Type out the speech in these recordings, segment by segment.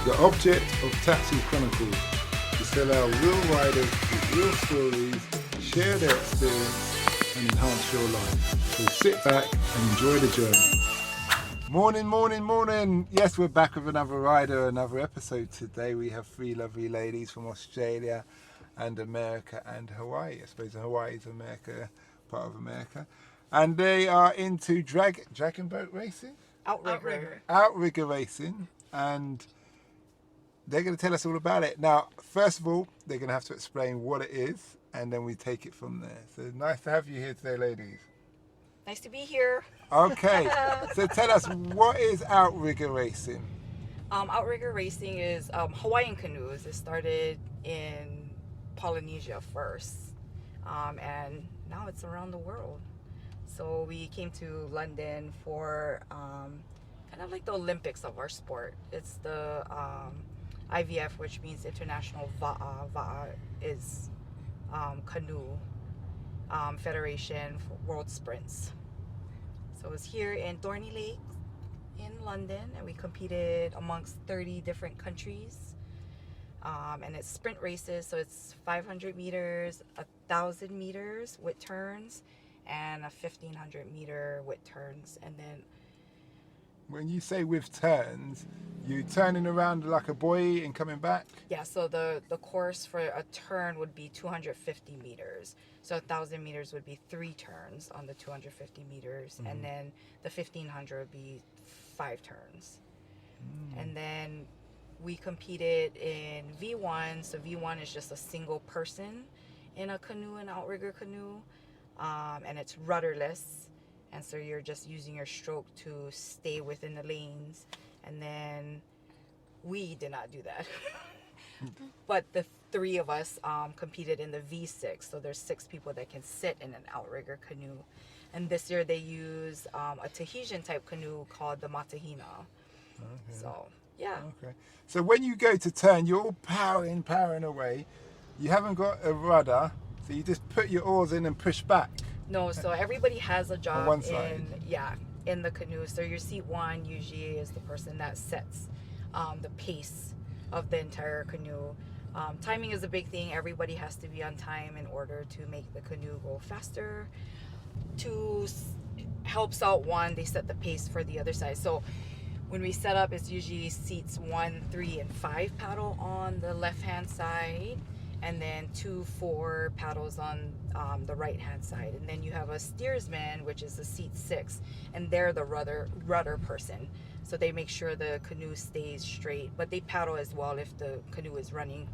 The object of Taxi Chronicles is to allow real riders with real stories, share their experience and enhance your life. So sit back and enjoy the journey. Morning. Yes, we're back with another rider, another episode today. We have three lovely ladies from Australia and America and Hawaii. I suppose Hawaii is America, part of America. And they are into dragon boat racing? Outrigger racing. And they're going to tell us all about it. Now, first of all, they're going to have to explain what it is, and then we take it from there. So nice to have you here today, ladies. Nice to be here. Okay, so tell us, what is outrigger racing? Outrigger racing is Hawaiian canoes. It started in Polynesia first, and now it's around the world. So we came to London for kind of like the Olympics of our sport. It's the IVF, which means International Va'a. Va'a is canoe federation for world sprints. So it was here in Thorny Lake in London, and we competed amongst 30 different countries. And it's sprint races, so it's 500 meters, 1,000 meters with turns, and a 1,500 meter with turns. And then when you say with turns, you turning around like a buoy and coming back? Yeah, so the course for a turn would be 250 meters. So 1,000 meters would be 3 turns on the 250 meters. And then the 1,500 would be 5 turns. And then we competed in V1. So V1 is just a single person in a canoe, an outrigger canoe. And it's rudderless. And so you're just using your stroke to stay within the lanes. And then we did not do that. But the 3 of us competed in the V6. So there's 6 people that can sit in an outrigger canoe. And this year they use a Tahitian type canoe called the Matahina. Okay. So, yeah. Okay. So when you go to turn, you're all powering away. You haven't got a rudder, so you just put your oars in and push back. No, so everybody has a job one side. in the canoe. So your seat 1 usually is the person that sets the pace of the entire canoe. Timing is a big thing. Everybody has to be on time in order to make the canoe go faster. 2 helps out 1, they set the pace for the other side. So when we set up, it's usually seats 1, 3, and 5 paddle on the left-hand side, and then 2, 4 paddles on the right-hand side. And then you have a steersman, which is the seat 6, and they're the rudder person. So they make sure the canoe stays straight, but they paddle as well if the canoe is running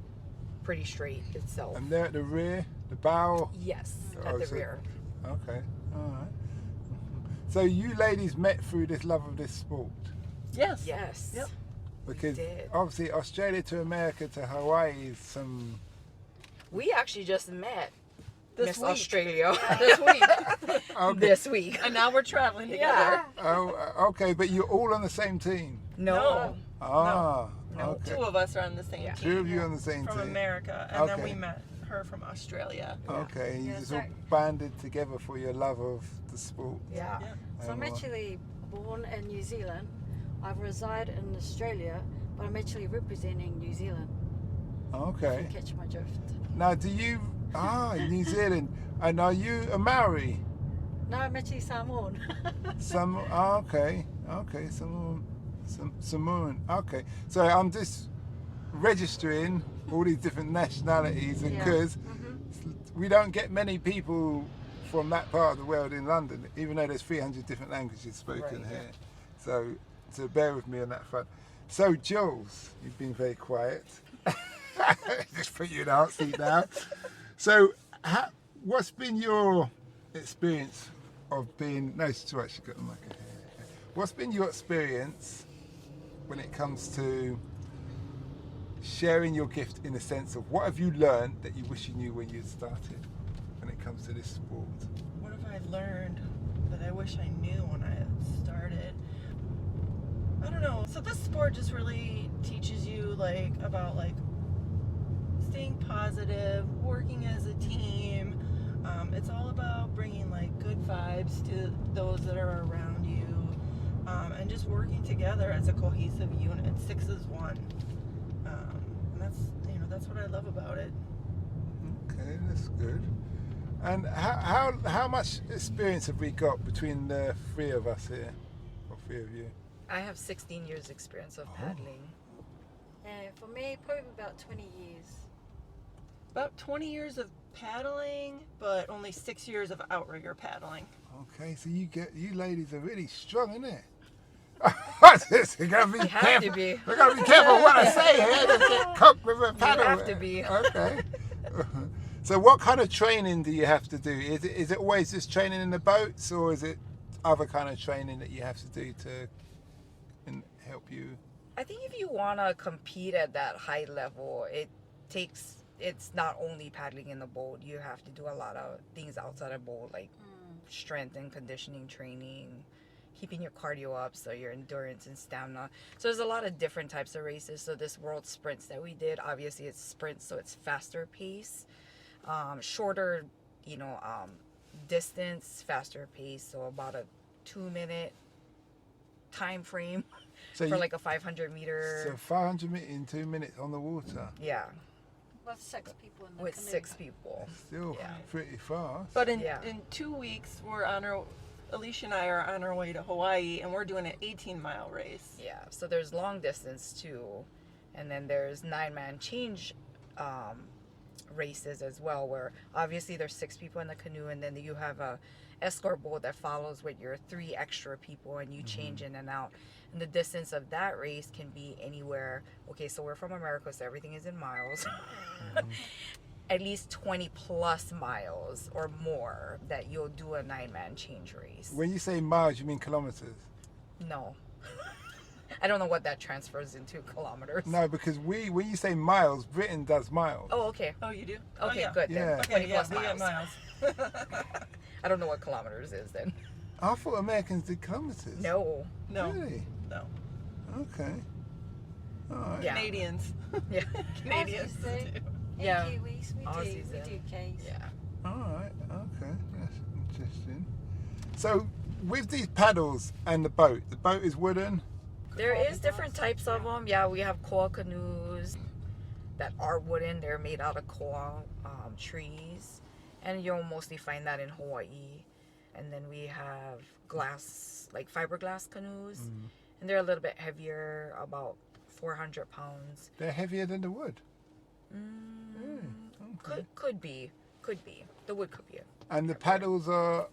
pretty straight itself. And they're at the rear, the bow? Yes, at the rear. Okay, all right. So you ladies met through this love of this sport? Yes. Yep. Because did. obviously Australia to America to Hawaii is some... We actually just met This Miss week. Australia This week. Okay. this week. And now we're traveling together. Oh, okay, but you're all on the same team? No. Ah, No, okay. 2 of us are on the same Yeah. team. 2 of you on the same from team? America, and then Okay. we met her from Australia. Okay, you Yeah, just so- all banded together for your love of the sport. Yeah. Yeah. So I'm actually born in New Zealand. I reside in Australia, but I'm actually representing New Zealand. Okay. If you catch my drift. Now, New Zealand, and are you a Maori? No, I'm actually Samoan. Okay, Samoan. Okay, so I'm just registering all these different nationalities because we don't get many people from that part of the world in London, even though there's 300 different languages spoken Right. here. So bear with me on that front. So Jules, you've been very quiet. Just put you in the hot seat now. So what's been your experience of being... No, it's too much. You've got the mic here. What's been your experience when it comes to sharing your gift, in the sense of what have you learned that you wish you knew when you started when it comes to this sport? What have I learned that I wish I knew when I started? I don't know. So this sport just really teaches you about staying positive, working as a team. It's all about bringing good vibes to those that are around you, and just working together as a cohesive unit. 6 is 1. That's what I love about it. Okay, that's good. And how much experience have we got between the three of us here, or three of you? I have 16 years experience of paddling. For me, probably about 20 years. About 20 years of paddling, but only 6 years of outrigger paddling. Okay, so you ladies are really strong, isn't it? You gotta be You have careful. to be. We gotta be careful what I say here. Don't get cooked with a paddle. have to be. Okay. So what kind of training do you have to do? Is it always just training in the boats, or is it other kind of training that you have to do to help you? I think if you want to compete at that high level, it's not only paddling in the boat. You have to do a lot of things outside of boat, like strength and conditioning training, keeping your cardio up, so your endurance and stamina. So there's a lot of different types of races. So this world sprints that we did, obviously it's sprints, so it's faster pace, shorter, distance, faster pace. So about a 2-minute time frame for like a 500 meter. So 500 meters in 2 minutes on the water. Yeah, With 6 people in the with canoe. 6 people. Still Yeah. pretty fast. But in Yeah. 2 weeks, Alicia and I are on our way to Hawaii, and we're doing an 18-mile race. Yeah, so there's long distance too, and then there's 9-man change races as well, where obviously there's 6 people in the canoe, and then you have a escort boat that follows with your 3 extra people, and you change in and out. And the distance of that race can be anywhere. Okay, so we're from America, so everything is in miles. At least 20 plus miles or more that you'll do a 9-man change race. When you say miles, you mean kilometers? No. I don't know what that transfers into kilometers. No, because when you say miles, Britain does miles. Oh, okay. Oh, you do? Okay, yeah. good Yeah. then. Okay, 20 yeah, plus we got miles. miles. I don't know what kilometers is then. I thought Americans did kilometers. No. No, Really? no. Okay. All right. Yeah. Canadians. Yeah. Canadians Aussies do. do. And Yeah. Kiwis, we Aussies, do. yeah. We do Ks. Yeah. All right. Okay. That's interesting. So, with these paddles and the boat is wooden. There is different types of them. Yeah, we have koa canoes that are wooden. They're made out of koa trees. And you'll mostly find that in Hawaii. And then we have glass, like fiberglass canoes. And they're a little bit heavier, about 400 pounds. They're heavier than the wood. Really? Okay. Could be. The wood could be. And the paddles are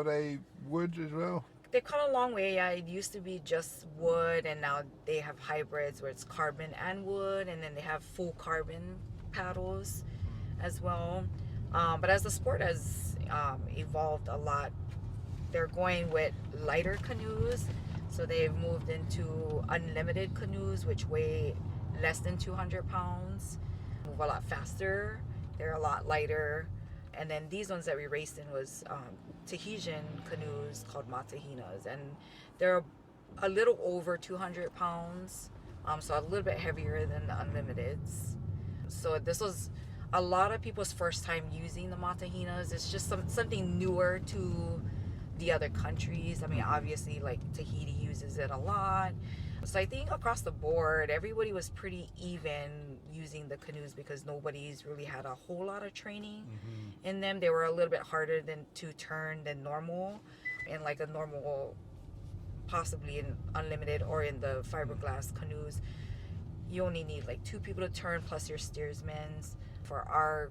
they wood as well? They've come a long way. Yeah, it used to be just wood, and now they have hybrids where it's carbon and wood, and then they have full carbon paddles as well. But as the sport has evolved a lot, they're going with lighter canoes. So they've moved into unlimited canoes, which weigh less than 200 pounds, move a lot faster. They're a lot lighter. And then these ones that we raced in was Tahitian canoes called matahinas, and they're a little over 200 pounds, so a little bit heavier than the unlimiteds. So this was a lot of people's first time using the matahinas. It's just something newer to the other countries. I mean, obviously, like Tahiti uses it a lot. So I think across the board, everybody was pretty even using the canoes because nobody's really had a whole lot of training in them. They were a little bit harder to turn than normal, in like a normal, possibly in unlimited or in the fiberglass canoes. You only need like 2 people to turn plus your steersmen. For our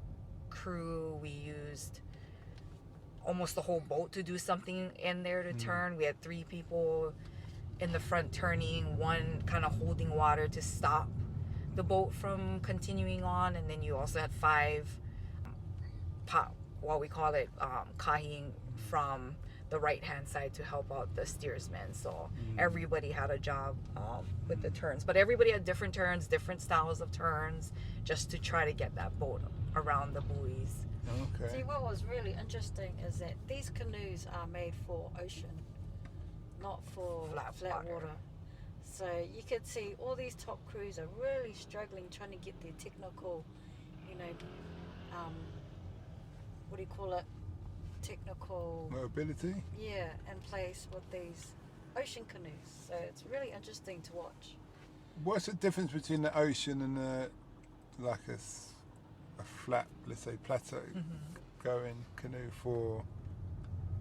crew, we used almost the whole boat to do something in there to turn. We had 3 people in the front turning, 1 kind of holding water to stop the boat from continuing on, and then you also had 5 what we call it kahing from the right hand side to help out the steersmen. So everybody had a job with the turns, but everybody had different turns, different styles of turns, just to try to get that boat around the buoys. Okay. See, what was really interesting is that these canoes are made for ocean, not for flat water. So you could see all these top crews are really struggling trying to get their technical, what do you call it? Technical Mobility. in place with these ocean canoes. So it's really interesting to watch. What's the difference between the ocean and the like a flat, let's say plateau, going canoe for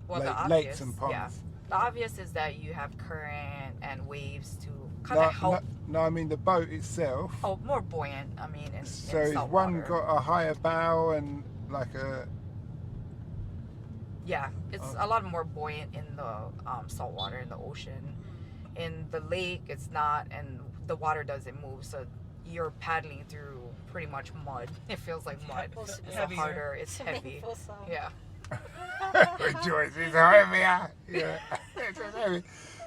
Well, the lakes obvious, and ponds? yeah. The obvious is that you have current and waves to kind No, of help. no, I mean the boat itself. Oh, more buoyant. I mean, in So in is salt one water. got a higher bow and like a? Yeah, it's a lot more buoyant in the salt water in the ocean. In the lake, it's not, and the water doesn't move, so you're paddling through pretty much mud. It feels like mud. It's It's heavier. harder. It's heavy. For some. Yeah. Joyce, it's heavier. Yeah, it's heavy.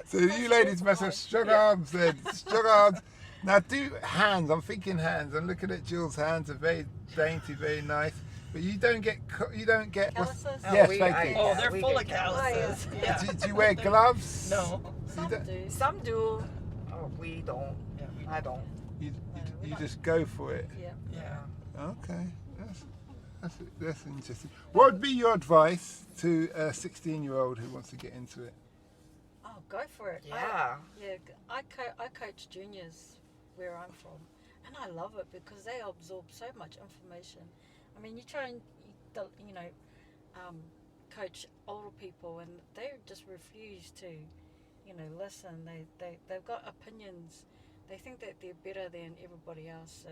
So you ladies must have strong arms then. Strong arms. Now do hands. I'm thinking hands. I'm looking at Jill's hands. Are very dainty, very nice. But you don't get. Calluses? Yes, we- thank you. Oh, they're we full get of calluses. calluses. Yeah. Do you wear gloves? No. Some don't- do. Some do. Oh, we don't. Yeah, I don't. You just go for it. Yeah. yeah. Okay, that's interesting. What would be your advice to a 16-year-old who wants to get into it? Oh, go for it. Yeah. I coach juniors where I'm from, and I love it because they absorb so much information. I mean, you try and coach older people, and they just refuse to, listen. They've got opinions. They think that they're better than everybody else. So,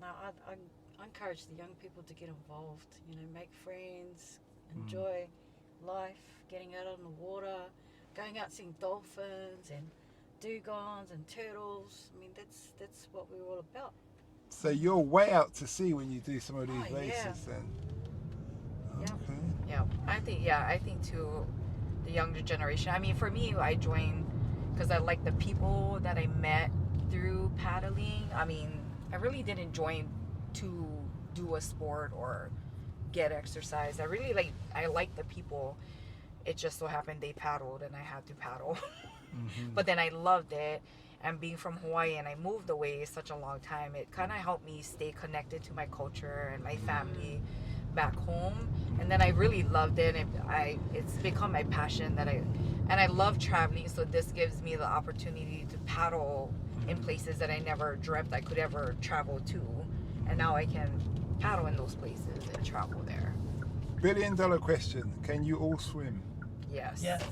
no, I encourage the young people to get involved. Make friends, enjoy life, getting out on the water, going out seeing dolphins and dugongs and turtles. I mean, that's what we're all about. So you're way out to sea when you do some of these Oh, races, yeah. then. Yeah. Okay. Yeah, I think too, the younger generation. I mean, for me, I joined because I like the people that I met through paddling. I mean, I really didn't join to do a sport or get exercise. I like the people. It just so happened they paddled and I had to paddle. But then I loved it. And being from Hawaii and I moved away such a long time, it kind of helped me stay connected to my culture and my family back home. And then I really loved it. And it's become my passion and I love traveling. So this gives me the opportunity to paddle in places that I never dreamt I could ever travel to. And now I can paddle in those places and travel there. $1 billion question. Can you all swim? Yes. Yes.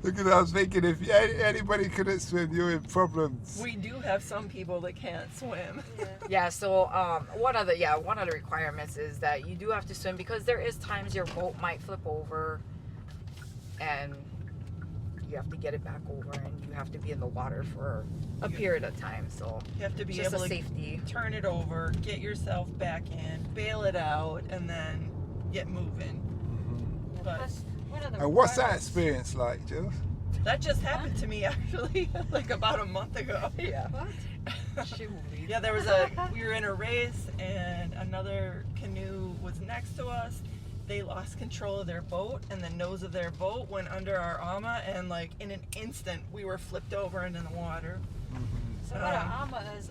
Look at that. I was thinking if anybody couldn't swim, you're in problems. We do have some people that can't swim. Yeah. Yeah, so one of the requirements is that you do have to swim because there is times your boat might flip over and you have to get it back over and you have to be in the water for a period of time. So You have to be just able a to safety. turn it over, get yourself back in, bail it out, and then get moving. Yeah, But- plus, one of the And what's that requirements- experience like, Jill? That just happened to me actually, like about a month ago. Yeah. What? Yeah, we were in a race and another canoe was next to us. They lost control of their boat and the nose of their boat went under our ama and like in an instant we were flipped over into the water. So what an armor is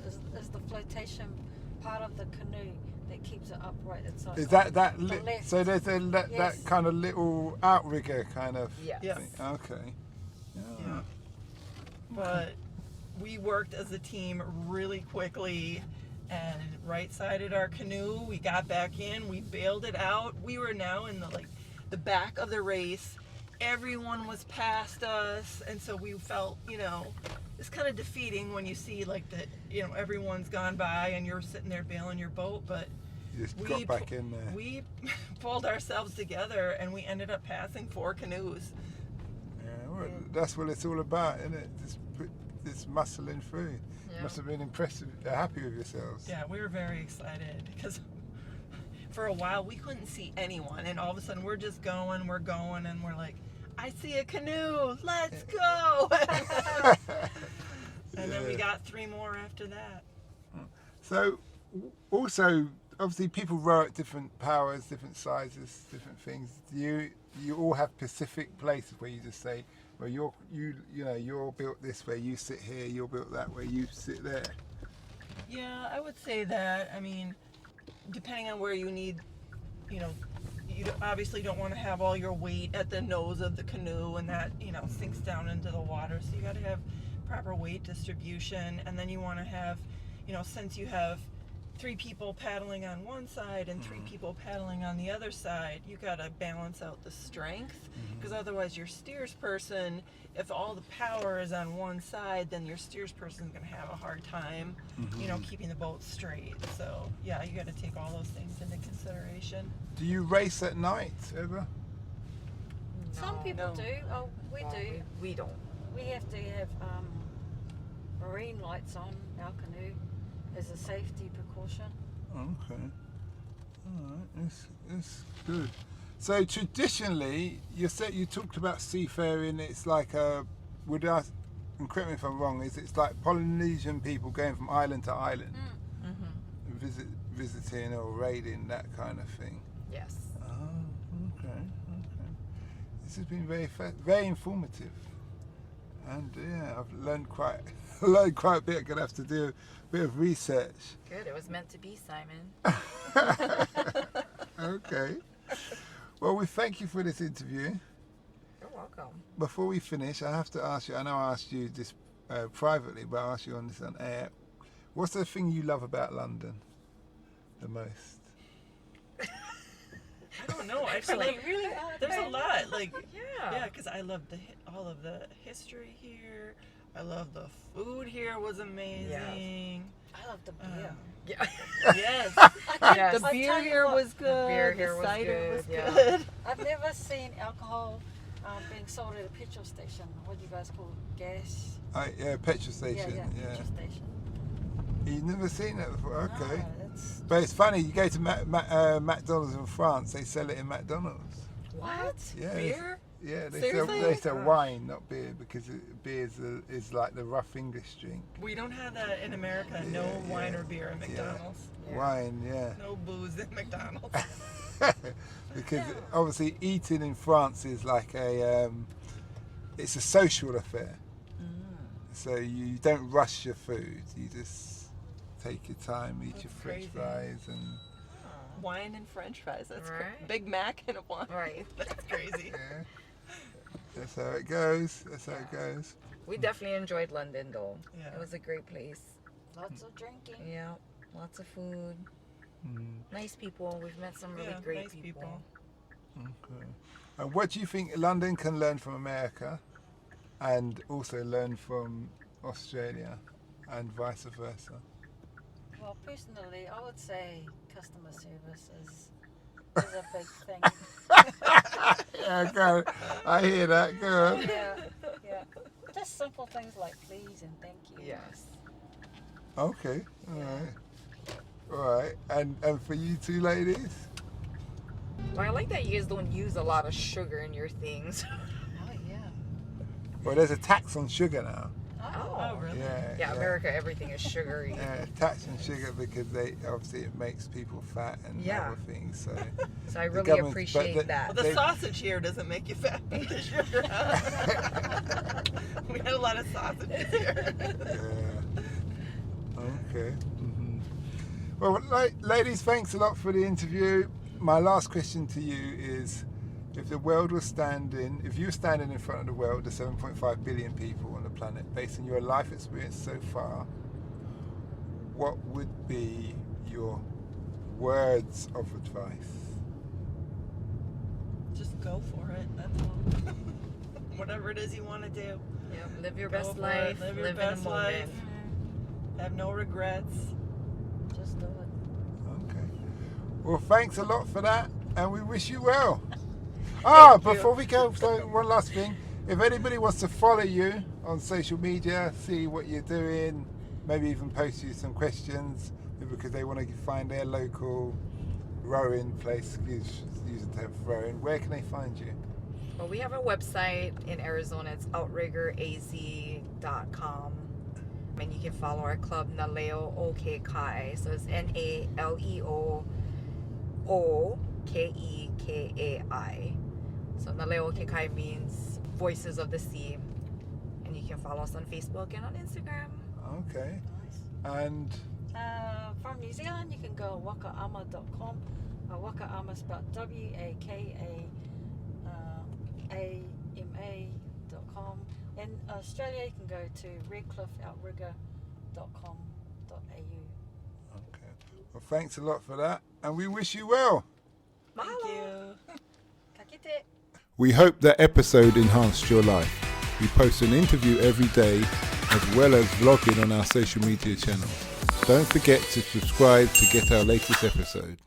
the flotation part of the canoe that keeps it upright. It's like Is that the li- left. so there's that Yes. kind of little outrigger kind of Yes. Yes. thing. Okay. Yeah. But we worked as a team really quickly and right-sided our canoe. We got back in, we bailed it out. We were now in the back of the race. Everyone was past us, and so we felt, it's kind of defeating when you see like that, everyone's gone by and you're sitting there bailing your boat, but You just got back in there. we pulled ourselves together and we ended up passing 4 canoes. Yeah, well, that's what it's all about, isn't it? Just muscling through. Yeah. Must have been impressive, happy with yourselves. Yeah, we were very excited because for a while we couldn't see anyone, and all of a sudden we're just going, and we're like, I see a canoe, let's go! And then we got 3 more after that. So, also, obviously, people row at different powers, different sizes, different things. You all have specific places where you just say, well, you're built this way, you sit here. You're built that way, you sit there. Yeah, I would say that. I mean, depending on where you need, you obviously don't want to have all your weight at the nose of the canoe, and that sinks down into the water. So you got to have proper weight distribution, and then you want to have, since you have 3 people paddling on one side and 3 people paddling on the other side, you got to balance out the strength, because otherwise your steers person, if all the power is on one side, then your steers person is going to have a hard time, keeping the boat straight. So yeah, you got to take all those things into consideration. Do you race at night ever? Some people No. do. Oh, we do. We don't. We have to have marine lights on our canoe as a safety precaution. Okay. All right. It's good. So traditionally, you talked about seafaring. It's like and correct me if I'm wrong. It's like Polynesian people going from island to island, visiting or raiding, that kind of thing. Yes. Oh, okay. This has been very informative, and yeah, I've learned quite a bit. I'm gonna have to do a bit of research. Good. It was meant to be, Simon. Okay. Well, we thank you for this interview. You're welcome. Before we finish, I have to ask you. I know I asked you this privately, but I'll ask you on this on air. What's the thing you love about London the most? I don't know. I feel Actually, like really there's a lot. Like, Yeah. because I love all of the history here. I love the food here was amazing. I love the beer. Yeah. Yes. Yes. The I beer tell you here what, was good. beer here the was cider good, was yeah. good. I've never seen alcohol being sold at a petrol station. What do you guys call it? Gas? Yeah, petrol station. Yeah, petrol station. You've never seen that before? Okay. No, it's But it's funny, you go to McDonald's in France, they sell it in McDonald's. What? Yeah. Beer? Yeah, they Seriously? sell wine, not beer, because beer is like the rough English drink. We don't have that in America. No Yeah, wine yeah, or beer at McDonald's. Yeah. Wine, yeah. No booze at McDonald's. Because obviously eating in France is like it's a social affair. So you don't rush your food, you just take your time, eat That's your French crazy. fries and Wine and French fries. That's Right. Big Mac and a wine. Right. That's crazy. yeah. That's how it goes. That's how it goes. We definitely enjoyed London, though. Yeah. It was a great place. lots of drinking. Yeah. Lots of food. Nice people. We've met some really Yeah, great nice people. people. Okay. And what do you think London can learn from America and also learn from Australia and vice versa? Well, personally, I would say customer service is a big thing. Yeah, go. I hear that. Go on. yeah. Just simple things like please and thank you. Yes. Okay. All right. All right. And for you two ladies? Well, I like that you guys don't use a lot of sugar in your things. Oh yeah. Well, there's a tax on sugar now. Oh, really? Yeah, America, everything is sugary. Yeah, tax on sugar because obviously it makes people fat and Yeah. other things. So So I The really government- appreciate but that. Well, the They- sausage here doesn't make you fat. The sugar. We had a lot of sausages here. yeah. Okay. Well, ladies, thanks a lot for the interview. My last question to you is, if you were standing in front of the world, the 7.5 billion people on the planet, based on your life experience so far, what would be your words of advice? Just go for it. That's all. Whatever it is you want to do. Yeah, live your Go best for it. life. Live your Live best in the moment. life. Have no regrets. Just do it. Okay. Well, thanks a lot for that, and we wish you well. Before we go, so one last thing. If anybody wants to follow you on social media, see what you're doing, maybe even post you some questions, because they want to find their local rowing place, use the term rowing, where can they find you? Well, we have a website in Arizona. It's outriggeraz.com. And you can follow our club, Naleo Okekai. So it's NALEO So Naleo Okekai means Voices of the Sea. And you can follow us on Facebook and on Instagram. Okay. Nice. And From New Zealand, you can go wakaama.com. Wakaama spelled WAKAAMA.com. In Australia, you can go to redcliffeoutrigger.com.au. Okay. Well, thanks a lot for that, and we wish you well. Thank you. Ka kite. We hope that episode enhanced your life. We post an interview every day as well as vlogging on our social media channels. Don't forget to subscribe to get our latest episode.